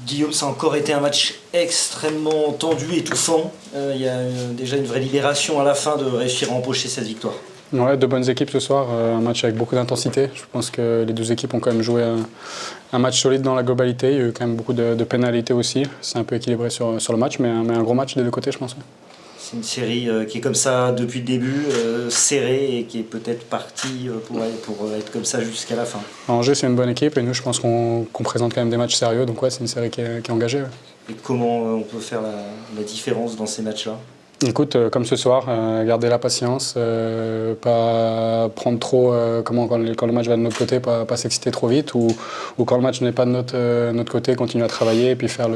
Guillaume, ça a encore été un match extrêmement tendu, étouffant. Il y a déjà une vraie libération à la fin de réussir à empocher cette victoire. Ouais, deux bonnes équipes ce soir, un match avec beaucoup d'intensité. Je pense que les deux équipes ont quand même joué un match solide dans la globalité. Il y a eu quand même beaucoup de pénalités aussi. C'est un peu équilibré sur le match, mais un gros match des deux côtés, je pense. C'est une série qui est comme ça depuis le début, serrée et qui est peut-être partie pour être comme ça jusqu'à la fin. Angers, c'est une bonne équipe et nous, je pense qu'on présente quand même des matchs sérieux. Donc ouais, c'est une série qui est engagée. Ouais. Et comment on peut faire la différence dans ces matchs-là ? Écoute, comme ce soir, garder la patience, pas prendre trop, quand le match va de notre côté, pas s'exciter trop vite, ou quand le match n'est pas de notre côté, continuer à travailler et puis faire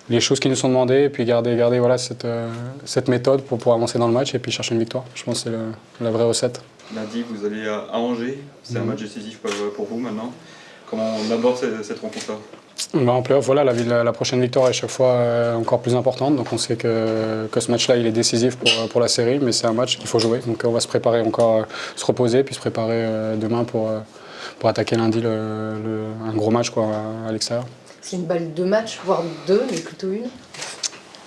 les choses qui nous sont demandées, et puis garder voilà, cette méthode pour avancer dans le match et puis chercher une victoire. Je pense que c'est la vraie recette. Lundi, vous allez à Angers, c'est un match décisif pour vous maintenant. Comment on aborde cette rencontre-là ? En play-off, voilà, la prochaine victoire est chaque fois encore plus importante. Donc on sait que ce match-là, il est décisif pour la série, mais c'est un match qu'il faut jouer. Donc on va se préparer encore, se reposer, puis se préparer demain pour attaquer lundi un gros match à l'extérieur. C'est une balle de match, voire deux, mais plutôt une.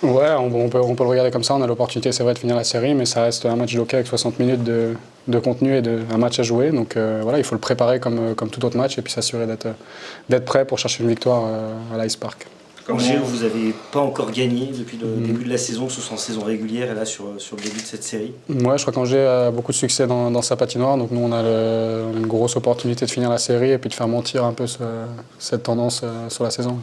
Ouais, on peut le regarder comme ça. On a l'opportunité, c'est vrai, de finir la série, mais ça reste un match de hockey avec 60 minutes de contenu et un match à jouer. Donc voilà, il faut le préparer comme tout autre match et puis s'assurer d'être prêt pour chercher une victoire à l'Ice Park. Angers, vous n'avez pas encore gagné depuis le début de la saison, que ce soit en saison régulière et là sur le début de cette série. Ouais, je crois qu'Angers a beaucoup de succès dans sa patinoire. Donc nous, on a une grosse opportunité de finir la série et puis de faire mentir un peu cette tendance sur la saison.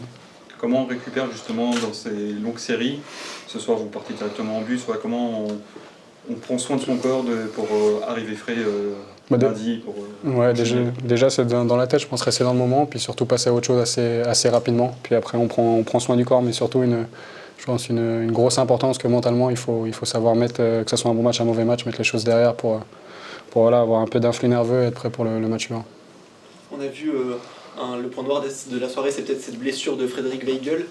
Comment on récupère justement dans ces longues séries ? Ce soir, vous partez directement en bus. Comment on prend soin de son corps pour arriver frais lundi Ouais, déjà c'est dans la tête, je pense, rester dans le moment, puis surtout passer à autre chose assez rapidement. Puis après, on prend soin du corps, mais surtout je pense une grosse importance que mentalement, il faut savoir mettre, que ce soit un bon match, un mauvais match, mettre les choses derrière pour voilà, avoir un peu d'influx nerveux et être prêt pour le match suivant. On a vu le point noir de la soirée, c'est peut-être cette blessure de Frédéric Weigl.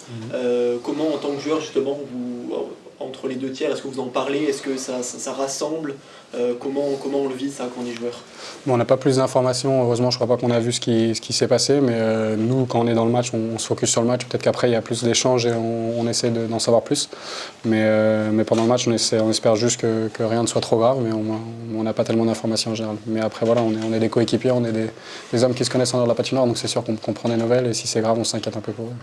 Comment, en tant que joueur, justement, entre les deux tiers, est-ce que vous en parlez ? Est-ce que ça rassemble ? Comment on le vit, ça, quand on est joueur ? Bon, on n'a pas plus d'informations. Heureusement, je ne crois pas qu'on a vu ce qui s'est passé. Mais nous, quand on est dans le match, on se focus sur le match. Peut-être qu'après, il y a plus d'échanges et on essaie d'en savoir plus. Mais pendant le match, on espère juste que rien ne soit trop grave. Mais on n'a pas tellement d'informations en général. Mais après, voilà, on est des coéquipiers, on est des hommes qui se connaissent en dehors de la patinoire. Donc c'est sûr qu'on prend des nouvelles. Et si c'est grave, on s'inquiète un peu pour eux.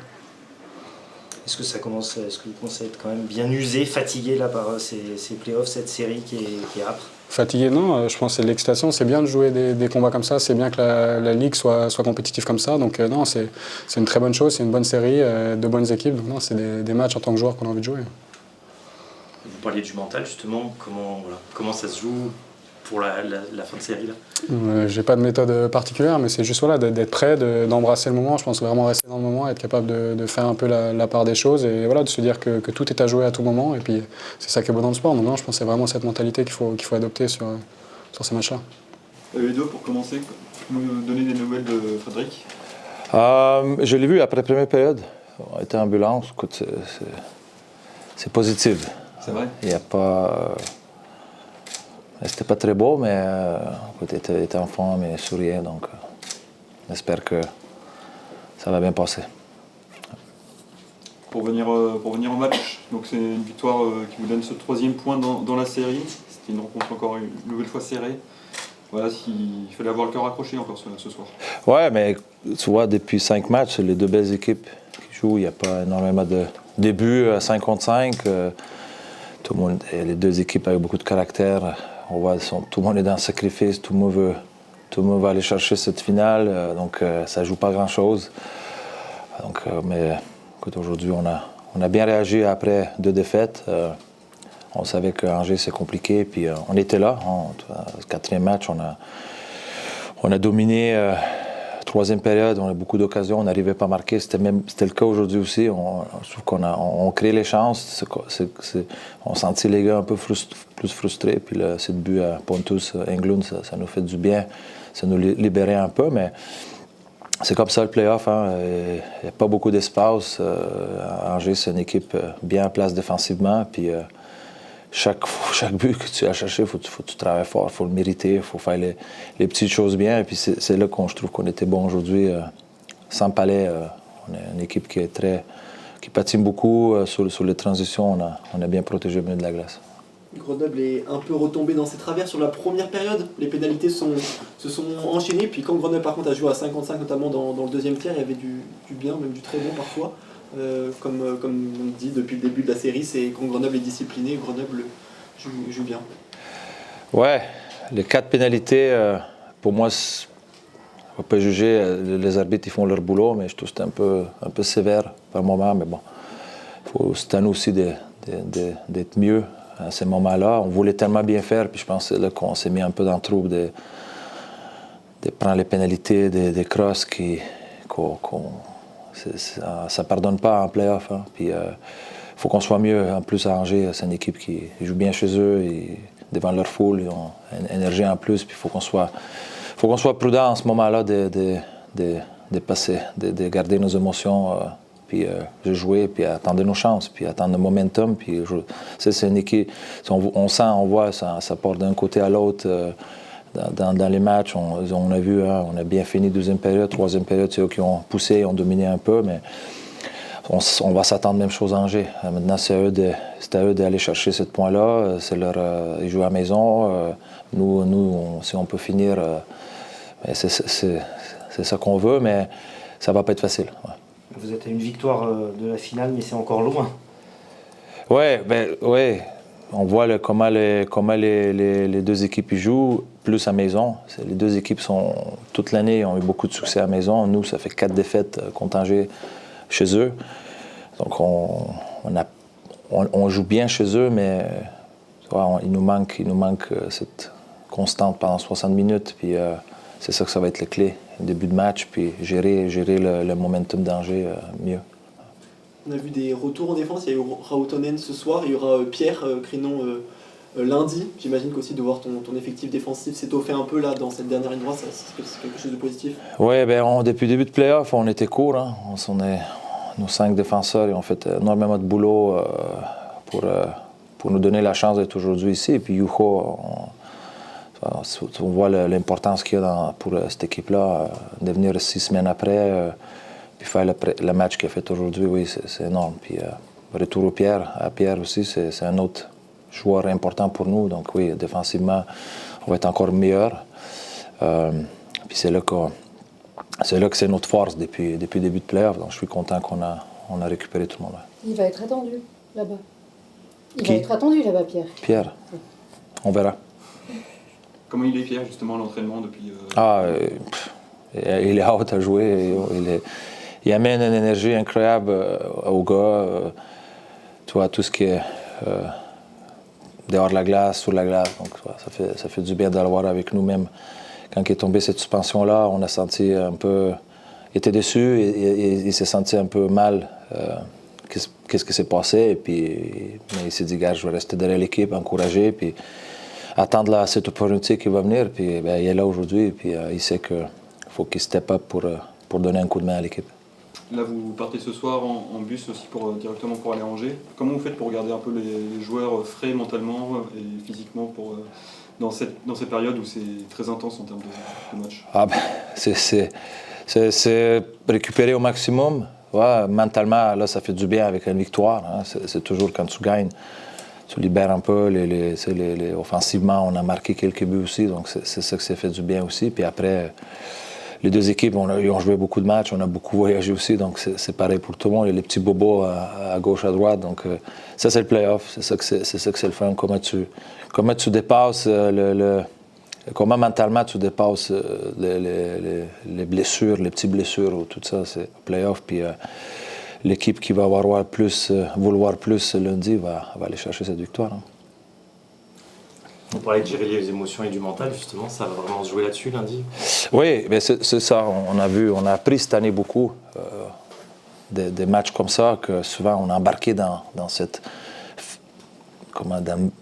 Est-ce que vous commencez à être quand même bien usé, fatigué là, par ces playoffs, cette série qui est âpre ? Fatigué, non. Je pense que c'est de l'excitation. C'est bien de jouer des combats comme ça. C'est bien que la Ligue soit compétitive comme ça. Donc non, c'est une très bonne chose. C'est une bonne série, de bonnes équipes. Donc non, c'est des matchs en tant que joueur qu'on a envie de jouer. Vous parliez du mental, justement. Comment ça se joue pour la fin de série là ? J'ai pas de méthode particulière, mais c'est juste voilà, d'être prêt, d'embrasser le moment. Je pense vraiment rester dans le moment, être capable de faire un peu la part des choses et voilà, de se dire que tout est à jouer à tout moment. Et puis c'est ça qui est beau dans le sport. Donc non, je pense que c'est vraiment cette mentalité qu'il faut adopter sur ces matchs-là. Les deux, pour commencer, vous me donner des nouvelles de Frédéric ? Je l'ai vu après la première période. On était en ambulance. Écoute, c'est positif. C'est vrai ? Il n'y a pas... C'était pas très beau, mais il était en forme et souriait, donc j'espère que ça va bien passer. Pour venir au match, donc c'est une victoire qui vous donne ce 3e point dans la série. C'était une rencontre encore une nouvelle fois serrée. Voilà, il fallait avoir le cœur accroché encore ce soir. Ouais, mais tu vois, depuis 5 matchs, les deux belles équipes qui jouent, il n'y a pas énormément de débuts à 5 contre 5. Tout le monde, les deux équipes avec beaucoup de caractère. On voit, tout le monde est dans le sacrifice, tout le monde veut aller chercher cette finale, donc ça ne joue pas grand-chose. Mais écoute, aujourd'hui, on a bien réagi après 2 défaites. On savait que Angers, c'est compliqué, puis on était là. Le 4e match, on a dominé. 3e période, on a beaucoup d'occasions, on n'arrivait pas à marquer. C'était le cas aujourd'hui aussi. Je trouve qu'on crée les chances. On sentit les gars un peu plus frustrés. Puis ce but à Pontus Englund, ça nous fait du bien. Ça nous libérait un peu, mais c'est comme ça le play-off. Hein. Il n'y a pas beaucoup d'espace. Angers, c'est une équipe bien en place défensivement. Puis chaque but que tu as cherché, il faut que tu travailles fort, il faut le mériter, il faut faire les petites choses bien. Et puis c'est là je trouve qu'on était bon aujourd'hui. Sans Palais, On est une équipe qui patine beaucoup sur les transitions. On a bien protégé le milieu de la glace. Grenoble est un peu retombé dans ses travers sur la première période. Les pénalités se sont enchaînées. Puis quand Grenoble par contre a joué à 55 notamment dans le deuxième tiers, il y avait du bien, même du très bon parfois. Comme on dit depuis le début de la série, c'est quand Grenoble est discipliné, Grenoble joue bien. Ouais, les 4 pénalités, pour moi, on ne va pas juger. Les arbitres ils font leur boulot, mais je trouve que c'était un peu sévère par moment. Mais bon, c'est à nous aussi d'être mieux à ces moments-là. On voulait tellement bien faire, puis je pense là qu'on s'est mis un peu dans le trouble de prendre les pénalités, des crosses ça ne pardonne pas en play-off. Hein. Puis il faut qu'on soit mieux. En plus, à Angers, c'est une équipe qui joue bien chez eux, devant leur foule, ils ont une énergie en plus. Puis il faut qu'on soit prudent en ce moment-là de passer, de garder nos émotions. Puis de jouer, puis attendre nos chances, puis attendre le momentum. Puis c'est une équipe, on sent, on voit, ça part d'un côté à l'autre. Dans les matchs, on a vu, hein, on a bien fini deuxième période, troisième période, c'est eux qui ont poussé, ont dominé un peu, mais on va s'attendre même chose à Angers. Maintenant, c'est à eux d'aller chercher ce point-là. Ils jouent à la maison. Nous, si on peut finir, c'est ça qu'on veut, mais ça va pas être facile. Ouais. Vous êtes à une victoire de la finale, mais c'est encore loin. Ouais. On voit comment les deux équipes y jouent, plus à maison. Les deux équipes toute l'année ont eu beaucoup de succès à la maison. Nous, ça fait 4 défaites contre Angers chez eux. Donc on joue bien chez eux, mais il nous manque cette constante pendant 60 minutes. Puis c'est ça que ça va être la clé. Début de match, puis gérer le momentum d'Angers mieux. On a vu des retours en défense, il y a eu Rautonen ce soir, il y aura Pierre Crinon lundi. J'imagine qu'aussi de voir ton effectif défensif s'étoffer un peu là dans cette dernière ligne droite, c'est quelque chose de positif. Oui, depuis le début de play-off, on était court. Hein. Nos 5 défenseurs ils ont fait énormément de boulot pour nous donner la chance d'être aujourd'hui ici. Et puis Juho, on voit l'importance qu'il y a pour cette équipe-là, de venir 6 semaines après, puis faire le match qu'il a fait aujourd'hui, oui, c'est énorme. Puis retour à Pierre aussi, c'est un autre joueur important pour nous. Donc oui, défensivement, on va être encore meilleur. Puis c'est là que c'est notre force depuis le début de play-off. Donc je suis content qu'on a récupéré tout le monde. Il va être attendu là-bas. Qui Va être attendu là-bas, Pierre. Pierre, on verra. Comment il est Pierre justement à l'entraînement depuis il est hâte à jouer. Il amène une énergie incroyable aux gars. Tu vois, tout ce qui est dehors de la glace, sur la glace. Donc ça fait du bien de l'avoir avec nous même. Quand il est tombé cette suspension-là, on a senti un peu... Il était déçu, il s'est senti un peu mal. Qu'est-ce qui s'est passé? Mais il s'est dit, gars, je vais rester derrière l'équipe, encourager, puis attendre cette opportunité qui va venir. Puis il est là aujourd'hui, puis il sait qu'il faut qu'il step up pour donner un coup de main à l'équipe. Là, vous partez ce soir en bus aussi directement pour aller à Angers. Comment vous faites pour garder un peu les joueurs frais mentalement et physiquement dans ces périodes où c'est très intense en termes de match? C'est récupérer au maximum. Ouais, mentalement, là, ça fait du bien avec une victoire. Hein. C'est toujours quand tu gagnes, tu libères un peu. Offensivement, on a marqué quelques buts aussi, donc c'est ça que ça fait du bien aussi. Puis après, les deux équipes, ils ont joué beaucoup de matchs, on a beaucoup voyagé aussi, donc c'est pareil pour tout le monde. Il y a les petits bobos à gauche, à droite, donc ça, c'est le play-off. C'est ça que c'est le fun. Comment tu dépasses comment mentalement tu dépasses les blessures, les petites blessures ou tout ça, c'est le play-off. Puis l'équipe qui va vouloir plus lundi va aller chercher cette victoire. Hein. On parlait de gérer les émotions et du mental, justement, ça va vraiment se jouer là-dessus lundi? Oui, mais c'est ça, on a appris cette année beaucoup des matchs comme ça, que souvent on a embarqué dans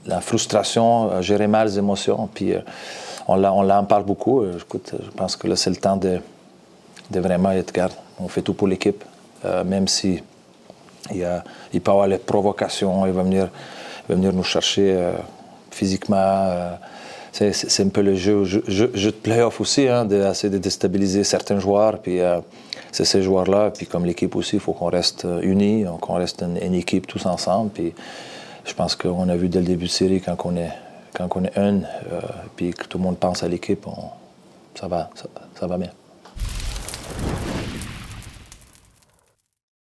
la frustration, gérer mal les émotions, puis on en parle beaucoup. Écoute, je pense que là c'est le temps de vraiment être garde. On fait tout pour l'équipe, même si il peut y avoir les provocations, il va venir nous chercher physiquement, c'est un peu le jeu de play-off aussi, hein, d'essayer de déstabiliser certains joueurs. Puis c'est ces joueurs-là, puis comme l'équipe aussi, il faut qu'on reste unis, qu'on reste une équipe tous ensemble. Puis je pense qu'on a vu dès le début de série, quand on est puis que tout le monde pense à l'équipe, ça va bien.